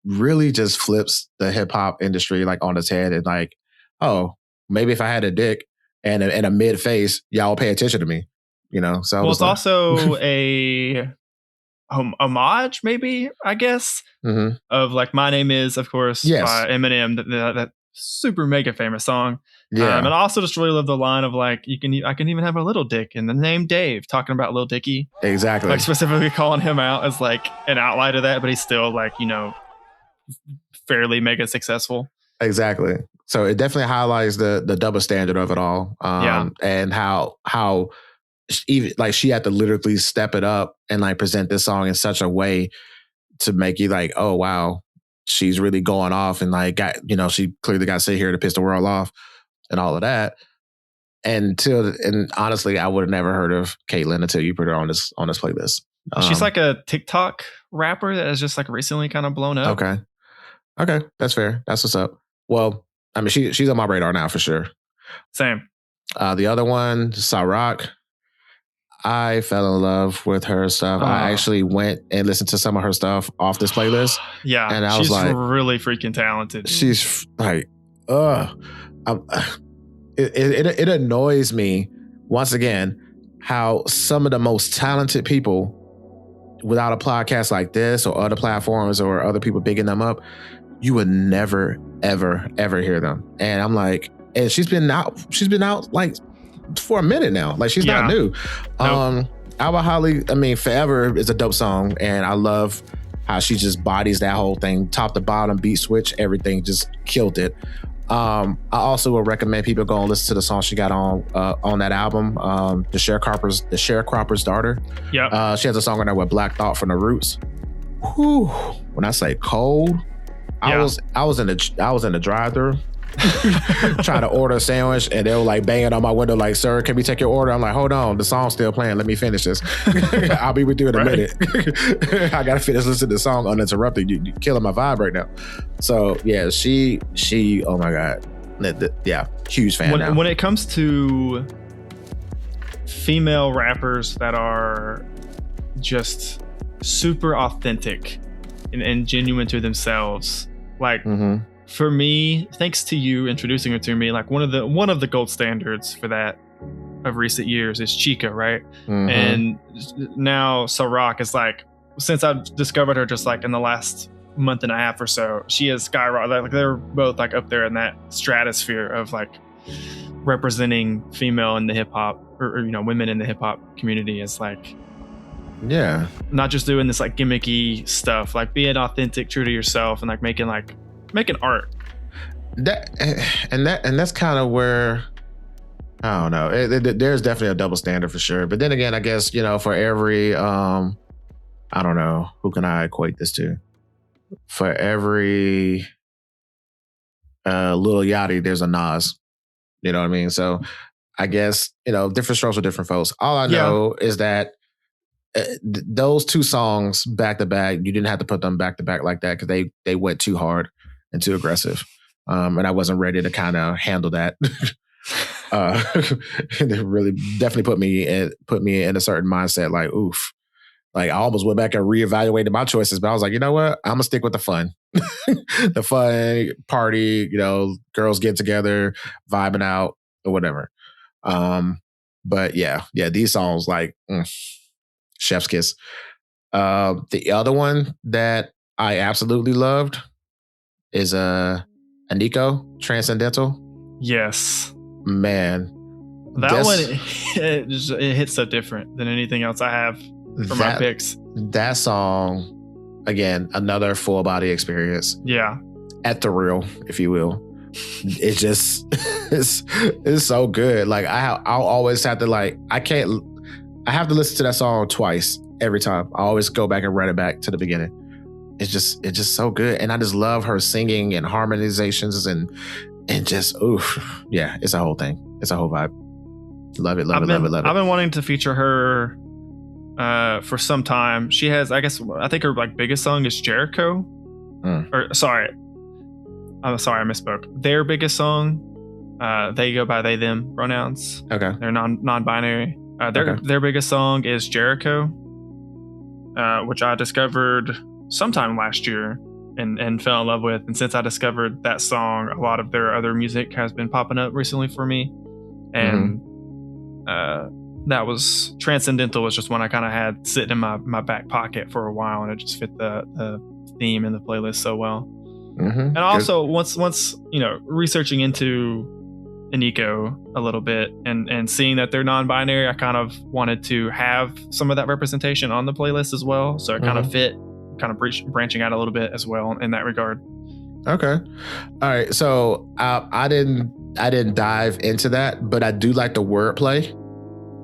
really just flips the hip hop industry like on its head and like, oh, maybe if I had a dick and a mid face, y'all pay attention to me. You know, so well, it's like, also a homage, maybe, I guess, of like My Name Is, of course, by Eminem, that super mega famous song. Yeah. And I also just really love the line of like, I can even have a little dick in the name Dave, talking about Lil Dicky. Exactly. Like specifically calling him out as like an outlier of that, but he's still like, you know, fairly mega successful. Exactly. So it definitely highlights the double standard of it all. And how even like she had to literally step it up and like present this song in such a way to make you like, oh wow, she's really going off and like got, you know, she clearly got sit here to piss the world off and all of that. And honestly, I would have never heard of Ktlyn until you put her on this playlist. She's like a TikTok rapper that has just like recently kind of blown up. Okay, that's fair. That's what's up. Well, I mean, she's on my radar now for sure. Same. The other one, Sa-Roc. I fell in love with her stuff. I actually went and listened to some of her stuff off this playlist. Yeah, and I was like, she's really freaking talented. She's like, it annoys me once again how some of the most talented people, without a podcast like this or other platforms or other people bigging them up, you would never, ever, ever hear them. And I'm like, and she's been out like for a minute now. Like she's not new. Nope. Alba Holly, I mean, Forever is a dope song, and I love how she just bodies that whole thing, top to bottom, beat switch, everything, just killed it. I also would recommend people go and listen to the song she got on that album, the Sharecropper's Daughter. Yeah. She has a song on there with Black Thought from the Roots. Whew. When I say cold, I was in the drive-thru trying to order a sandwich, and they were like banging on my window like, sir, can we take your order? I'm like, hold on, the song's still playing, let me finish this. I'll be with you in a minute. I gotta finish listening to the song uninterrupted. You're killing my vibe right now. So yeah, she oh my god, yeah, huge fan. When it comes to female rappers that are just super authentic and genuine to themselves, like for me, thanks to you introducing her to me, like one of the gold standards for that of recent years is Chica, right? And now Sa-Roc is like, since I've discovered her just like in the last month and a half or so, she has skyrocketed. Like they're both like up there in that stratosphere of like representing female in the hip hop or you know, women in the hip hop community is like, yeah, not just doing this like gimmicky stuff, like being authentic, true to yourself, and like making art. That's kind of where, I don't know. There's definitely a double standard for sure. But then again, I guess, you know, for every, I don't know, who can I equate this to? For every Lil Yachty, there's a Nas. You know what I mean? So I guess, you know, different strokes for different folks. All I know is that those two songs back to back, you didn't have to put them back to back like that because they went too hard and too aggressive. And I wasn't ready to kind of handle that. It really definitely put me in a certain mindset like, oof. Like I almost went back and reevaluated my choices, but I was like, you know what? I'm gonna stick with the fun. The fun party, you know, girls get together, vibing out or whatever. But yeah, these songs like chef's kiss. The other one that I absolutely loved is Iniko, Transcendental. Yes. Man. That one, it hits so different than anything else I have for my picks. That song, again, another full body experience. Yeah. At the real, if you will. It's just, it's so good. Like I'll always have to I have to listen to that song twice every time. I always go back and run it back to the beginning. It's just so good. And I just love her singing and harmonizations and just, oof. Yeah, it's a whole thing. It's a whole vibe. Love it. I've been wanting to feature her for some time. She has, I think her biggest song is Jericho. Or sorry, I misspoke. Their biggest song, they go by they them pronouns. Okay, they're non-binary. Their biggest song is Jericho, which I discovered sometime last year and fell in love with. And since I discovered that song, a lot of their other music has been popping up recently for me. And that was Transcendental was just one I kind of had sitting in my back pocket for a while, and it just fit the theme in the playlist so well. And also once researching into Iniko a little bit and seeing that they're non-binary, I kind of wanted to have some of that representation on the playlist as well. So it kind of fit, kind of branching out a little bit as well in that regard. Okay. All right. So I didn't dive into that, but I do like the wordplay.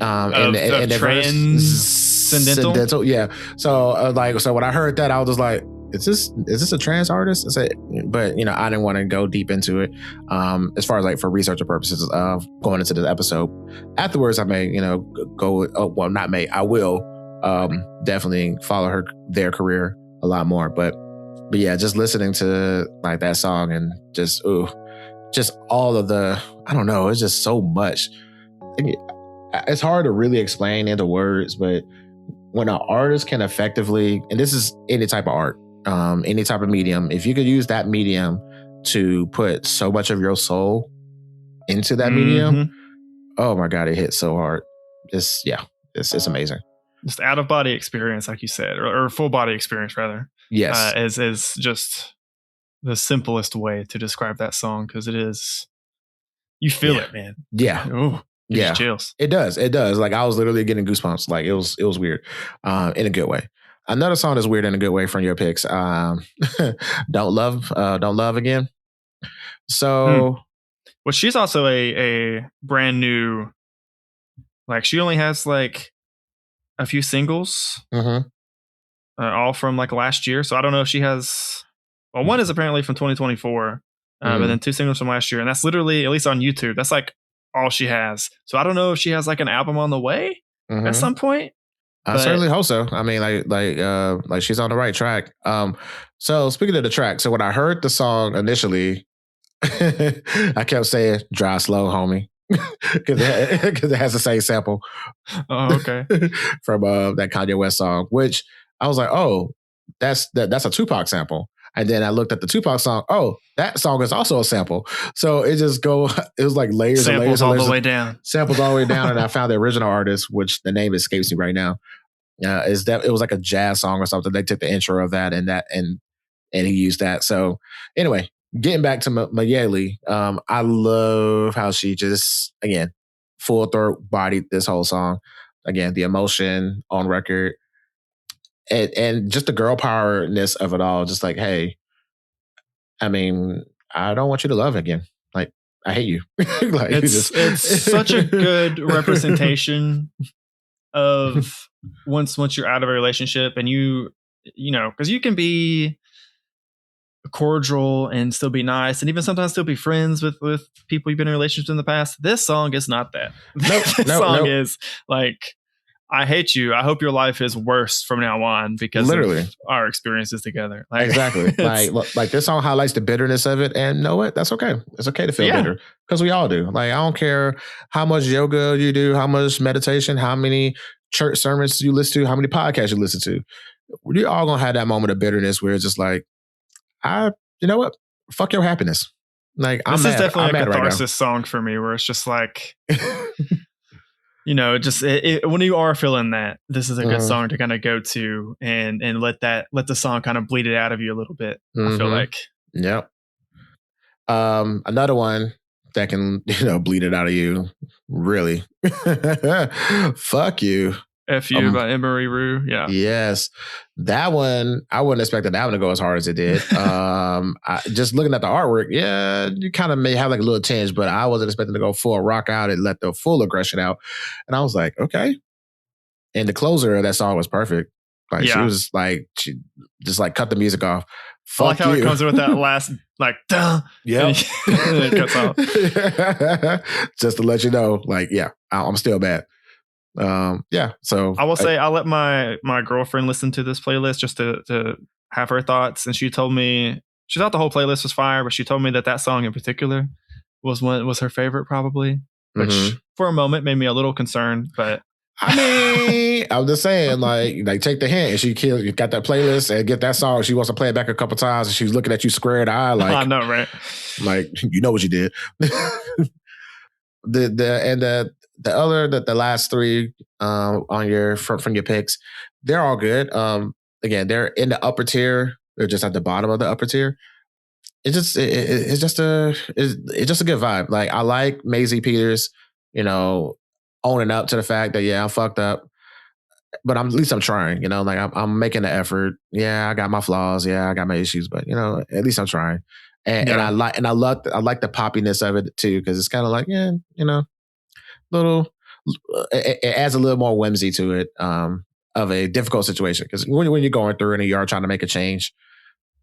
And Transcendental. Yeah. So so when I heard that, I was just like, is this a trans artist? I said, but I didn't want to go deep into it. As far as for researcher purposes of going into the episode. Afterwards, I may, go. Well, not may. I will definitely follow their career a lot more. But yeah, just listening to that song and just all of I don't know. It's just so much. It's hard to really explain into words, but when an artist can effectively, and this is any type of art, any type of medium, if you could use that medium to put so much of your soul into that medium, oh my God, it hits so hard. It's amazing. Just out of body experience, like you said, or full body experience rather. Yes. Is just the simplest way to describe that song, because it is, you feel it, man. Yeah. Ooh. Yeah, chills. It does. I was literally getting goosebumps. It was weird, in a good way. Another song that's weird in a good way from your picks. Don't Love Again. So, well, she's also a brand new. She only has a few singles, all from last year. So I don't know if she has. Well, one is apparently from 2024, but then 2 singles from last year, and that's literally, at least on YouTube, that's all she has. So I don't know if she has an album on the way at some point. I certainly hope so. I mean, she's on the right track. So speaking of the track, so when I heard the song initially, I kept saying "Drive Slow, Homie," because it has the same sample. Oh, okay. From that Kanye West song, which I was like, oh, that's a Tupac sample. And then I looked at the Tupac song. Oh, that song is also a sample. So it was layers and layers. Samples all the way down. Samples all the way down. And I found the original artist, which the name escapes me right now. It was a jazz song or something. They took the intro of that and he used that. So anyway, getting back to Myelli, I love how she just, again, full throat bodied this whole song. Again, the emotion on record. And just the girl powerness of it all, just hey, I mean, I don't want you to love again. I hate you. It's such a good representation of once you're out of a relationship and because you can be cordial and still be nice and even sometimes still be friends with people you've been in relationships in the past. This song is not that. This song is I hate you. I hope your life is worse from now on because of our experiences together. Exactly. This song highlights the bitterness of it, and know what? That's okay. It's okay to feel bitter because we all do. I don't care how much yoga you do, how much meditation, how many church sermons you listen to, how many podcasts you listen to. We're all gonna have that moment of bitterness where it's just you know what? Fuck your happiness. This is definitely a catharsis song for me, where it's just just when you are feeling that, this is a good song to kind of go to and let the song kind of bleed it out of you a little bit. I feel like. Yep. Another one that can, bleed it out of you. Really. Fuck You. F You by Emori Rue. Yeah. Yes. That one, I wouldn't expect that one to go as hard as it did. Just looking at the artwork, yeah, you kind of may have like a little tinge, but I wasn't expecting to go full rock out and let the full aggression out. And I was like, okay. And the closer of that song was perfect. Like she was like, she just like cut the music off. Fuck I like how it comes with that last like, duh. Yeah. It cuts off. Just to let you know, like, yeah, I'm still bad. So I will say I let my girlfriend listen to this playlist just to have her thoughts, and she told me she thought the whole playlist was fire, but she told me that song in particular was her favorite probably, which for a moment made me a little concerned. But I mean, I'm just saying, like take the hint. And she got that playlist and get that song. She wants to play it back a couple times, and she's looking at you square in the eye, like I know, right? Like you know what you did. The last three on your from your picks, they're all good. Again, they're in the upper tier. They're just at the bottom of the upper tier. It's just a good vibe. Like I like Maisie Peters, owning up to the fact that I'm fucked up, but at least I'm trying. Like I'm making the effort. Yeah, I got my flaws. Yeah, I got my issues, but at least I'm trying. And I like the poppiness of it too, because it's kind of like little. It adds a little more whimsy to it of a difficult situation, because when you're going through and you're trying to make a change,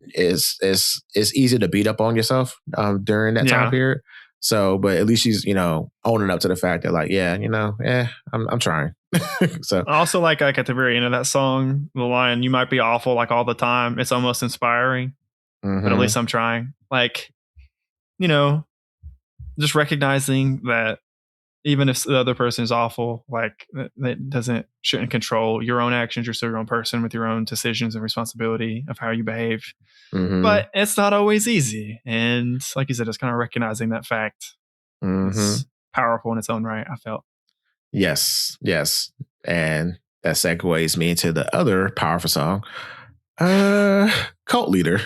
it's easy to beat up on yourself during that time period. So, but at least she's owning up to the fact that like I'm trying. So I also like at the very end of that song, the line, "You might be awful like all the time. It's almost inspiring, but at least I'm trying." Like, just recognizing that even if the other person is awful, like that shouldn't control your own actions. You're still your own person with your own decisions and responsibility of how you behave. But it's not always easy. And like you said, it's kind of recognizing that fact. It's powerful in its own right, I felt. Yes. And that segues me into the other powerful song, Cult Leader.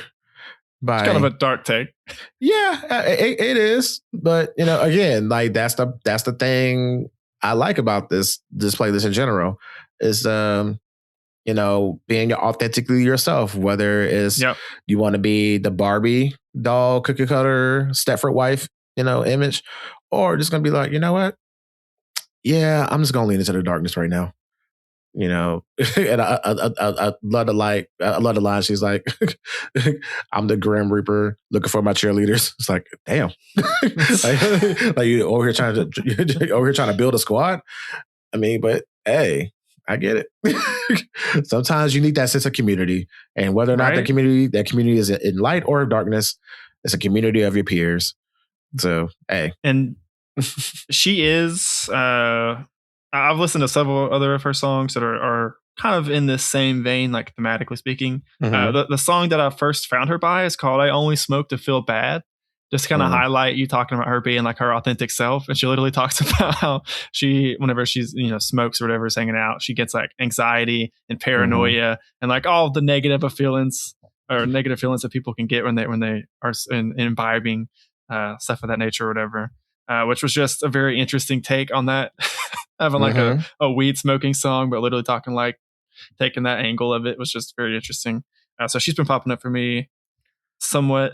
It's kind of a dark take. Yeah, it is. But again, like that's the thing I like about this playlist in general is being authentically yourself. Whether it's you want to be the Barbie doll, cookie cutter, Stepford wife, image, or just gonna be like, you know what? Yeah, I'm just gonna lean into the darkness right now. And I love the line. She's like, "I'm the Grim Reaper looking for my cheerleaders." It's like, damn, like you over here trying to build a squad. I mean, but hey, I get it. Sometimes you need that sense of community, and whether or not that community is in light or darkness, it's a community of your peers. So hey, and she is. I've listened to several other of her songs that are kind of in this same vein, like thematically speaking. The song that I first found her by is called "I Only Smoke to Feel Bad." Just kind of highlight you talking about her being like her authentic self. And she literally talks about how whenever she's, smokes or whatever is hanging out, she gets like anxiety and paranoia and like all the negative feelings that people can get when they are imbibing stuff of that nature or whatever. Which was just a very interesting take on that. Having like a weed smoking song, but literally talking like taking that angle of it was just very interesting. So she's been popping up for me somewhat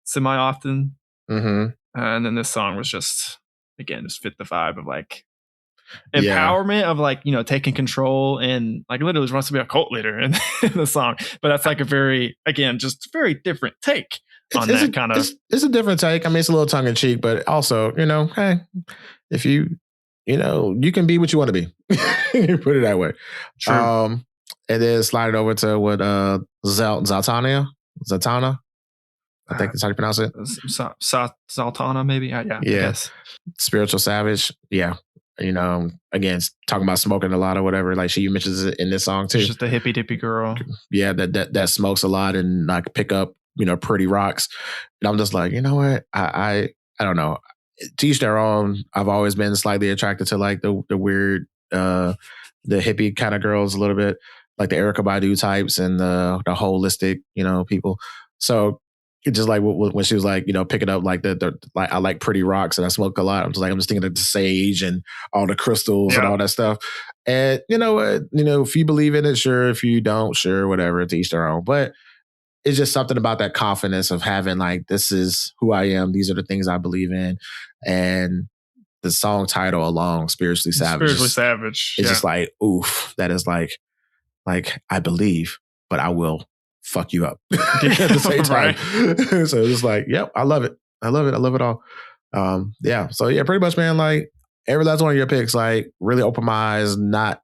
semi-often. And then this song was just fit the vibe of like empowerment of like, taking control, and like literally wants to be a cult leader in the song. But that's like a very different take on that kind of. It's a different take. I mean, it's a little tongue in cheek, but also, hey, if you can be what you want to be. Put it that way. True. And then slide it over to what SZALTANA. I think that's how you pronounce it. SZALTANA, maybe. Yeah. Yes. Spiritual Savage. Yeah. Again, talking about smoking a lot or whatever. Like she mentions it in this song too. She's just a hippy dippy girl. Yeah, that smokes a lot and like pick up, pretty rocks. And I'm just like, you know what? I don't know. to each their own. I've always been slightly attracted to like the weird, the hippie kind of girls a little bit, like the Erykah Badu types and the holistic, people. So it just like when she was like, picking up like the like I like pretty rocks and I smoke a lot. I'm just thinking of the sage and all the crystals and all that stuff. And if you believe in it, sure. If you don't, sure, whatever. To each their own. But it's just something about that confidence of having like, this is who I am. These are the things I believe in. And the song title alone, Spiritually Savage. It's just like, oof, that is like I believe, but I will fuck you up at the same time. So it's just like, yep, I love it. I love it all. So yeah, pretty much, man, like every last one of your picks, like really opened my eyes.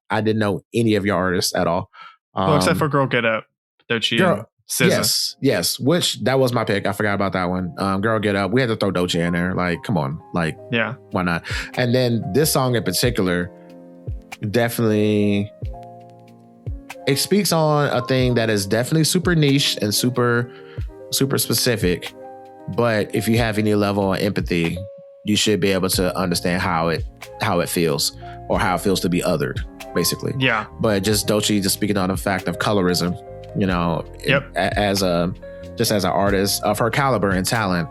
I didn't know any of your artists at all. Well, except for Girl Get Up, Doechii and SZA. Yes, which that was my pick. I forgot about that one. Girl Get Up. We had to throw Doechii in there. Like, come on. Like, yeah, why not? And then this song in particular, definitely, it speaks on a thing that is definitely super niche and super, super specific. But if you have any level of empathy, you should be able to understand how it feels, or how it feels to be othered, basically. Yeah. But just Doechii just speaking on the fact of colorism, as an artist of her caliber and talent,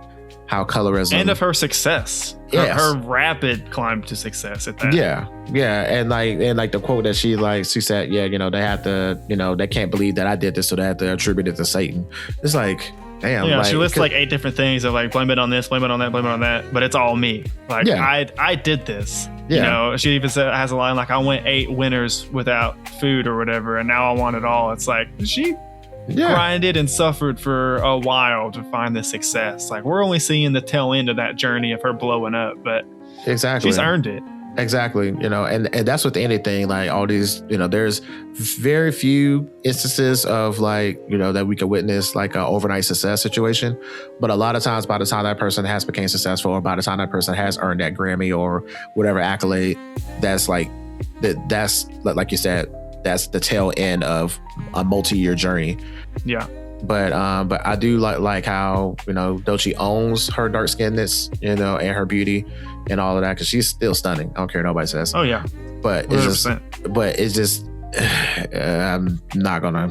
how colorism and of her success, her rapid climb to success at that. Yeah, and like the quote that she said, they have to, they can't believe that I did this, so they have to attribute it to Satan. It's like, damn. Yeah, she lists like 8 different things of like, blame it on this, blame it on that, blame it on that, but it's all me. Like, I did this. Yeah. She even has a line like, I went 8 winters without food or whatever, and now I want it all. It's like, she grinded and suffered for a while to find this success. Like, we're only seeing the tail end of that journey of her blowing up, but exactly, she's earned it. Exactly. And that's with anything, like all these, there's very few instances of like, that we could witness like an overnight success situation. But a lot of times by the time that person has become successful, or by the time that person has earned that Grammy or whatever accolade, that's like you said, that's the tail end of a multi-year journey. Yeah. But I do like how, Doechii owns her dark skinnedness, and her beauty and all of that, because she's still stunning. I don't care what nobody says. Oh yeah. But it's just I'm not gonna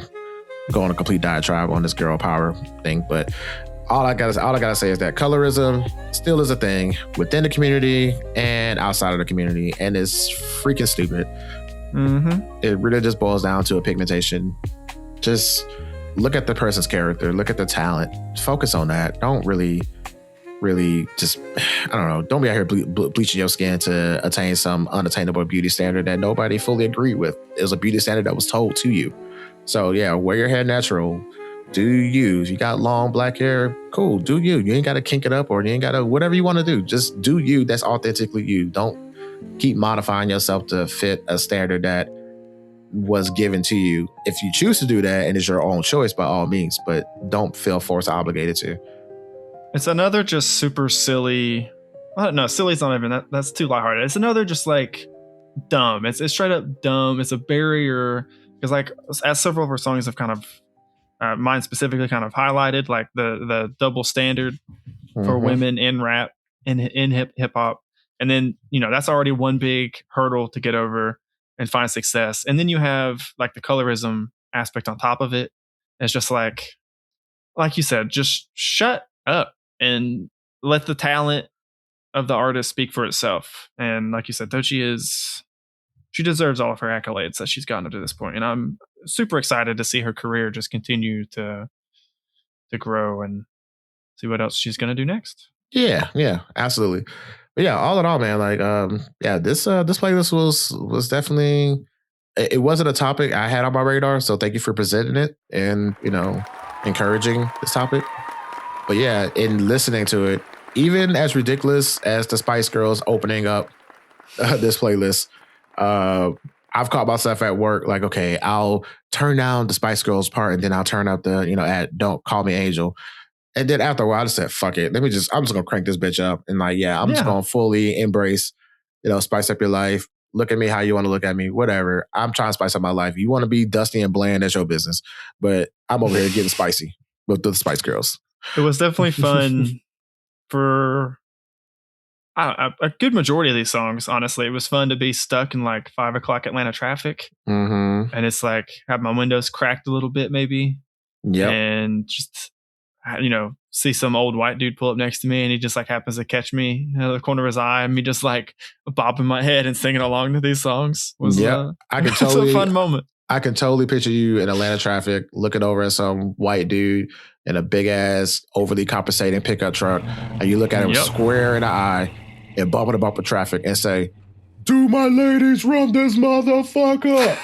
go on a complete diatribe on this girl power thing. But all I gotta say is that colorism still is a thing within the community and outside of the community, and it's freaking stupid. Mm-hmm. It really just boils down to a pigmentation. Just look at the person's character, look at the talent, focus on that. Don't really just, I don't know, don't be out here bleaching your skin to attain some unattainable beauty standard that nobody fully agreed with. It was a beauty standard that was told to you. So yeah, wear your hair natural. Do you. You got long black hair, cool, do you. You ain't got to kink it up, or you ain't got to, whatever you want to do. Just do you. That's authentically you. Don't keep modifying yourself to fit a standard that was given to you. If you choose to do that and it's your own choice, by all means, but don't feel forced or obligated to. It's another just super silly. Well, no, silly's not even that's too lighthearted. It's another just like dumb. It's straight up dumb. It's a barrier, because like, as several of her songs have kind of mine specifically kind of highlighted, like the double standard for women in rap, in hip hop, and then that's already one big hurdle to get over and find success. And then you have like the colorism aspect on top of it. It's just like you said, just shut up and let the talent of the artist speak for itself. And like you said, Doechii she deserves all of her accolades that she's gotten up to this point. And I'm super excited to see her career just continue to grow and see what else she's going to do next. Yeah, absolutely. But yeah, all in all, man, like, this playlist was definitely, it wasn't a topic I had on my radar. So thank you for presenting it and, encouraging this topic. But yeah, in listening to it, even as ridiculous as the Spice Girls opening up this playlist, I've caught myself at work like, okay, I'll turn down the Spice Girls part and then I'll turn up the, at Don't Call Me Angel. And then after a while, I just said, fuck it. I'm just going to crank this bitch up. And like, I'm just going to fully embrace, spice up your life. Look at me how you want to look at me, whatever. I'm trying to spice up my life. You want to be dusty and bland, that's your business. But I'm over here getting spicy with the Spice Girls. It was definitely fun for a good majority of these songs, honestly. It was fun to be stuck in like 5 o'clock Atlanta traffic. Mm-hmm. And it's like, have my windows cracked a little bit, maybe. Yep. And just, see some old white dude pull up next to me and he just like happens to catch me out of the corner of his eye and me just like bopping my head and singing along to these songs. I can totally, it's a fun moment. I can totally picture you in Atlanta traffic looking over at some white dude in a big ass, overly compensating pickup truck. And you look at him square in the eye and bumper to bumper traffic and say, "Do my ladies run this motherfucker?"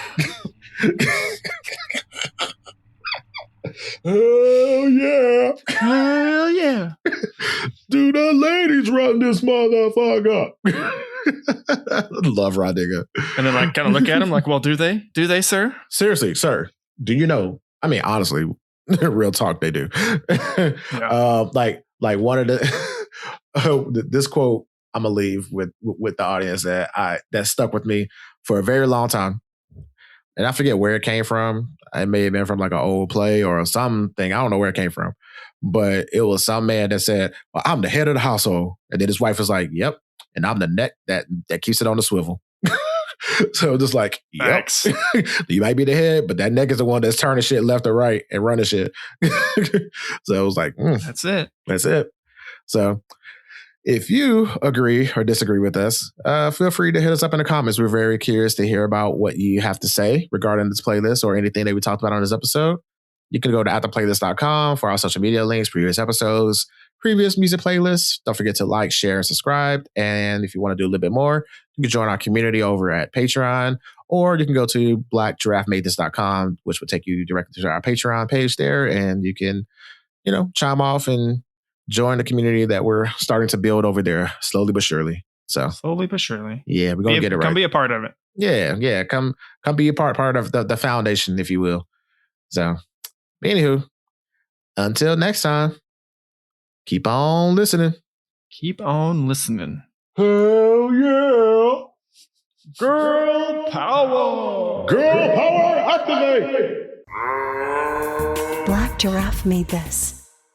Hell yeah. Hell yeah. Do the ladies run this motherfucker? Love Rod Digger. And then like kind of look at him like, well, do they? Do they, sir? Seriously, sir. Do you know? I mean, honestly, real talk, they do. Yeah. Like one of the this quote I'm gonna leave with the audience that stuck with me for a very long time. And I forget where it came from. It may have been from like an old play or something. I don't know where it came from. But it was some man that said, "Well, I'm the head of the household." And then his wife was like, "Yep. And I'm the neck that keeps it on the swivel." So just like, yep. You might be the head, but that neck is the one that's turning shit left or right and running shit. So it was like, That's it. That's it. So if you agree or disagree with us, feel free to hit us up in the comments. We're very curious to hear about what you have to say regarding this playlist or anything that we talked about on this episode. You can go to attheplaylist.com for our social media links, previous episodes, previous music playlists. Don't forget to like, share, and subscribe. And if you want to do a little bit more, you can join our community over at Patreon, or you can go to blackgiraffemadethis.com, which will take you directly to our Patreon page there. And you can, chime off and join the community that we're starting to build over there slowly but surely. So slowly but surely. Yeah, we're going to get it right. Come be a part of it. Yeah. Come be a part of the foundation, if you will. So anywho, until next time, keep on listening. Keep on listening. Hell yeah. Girl power. Girl power activate. Black Giraffe made this.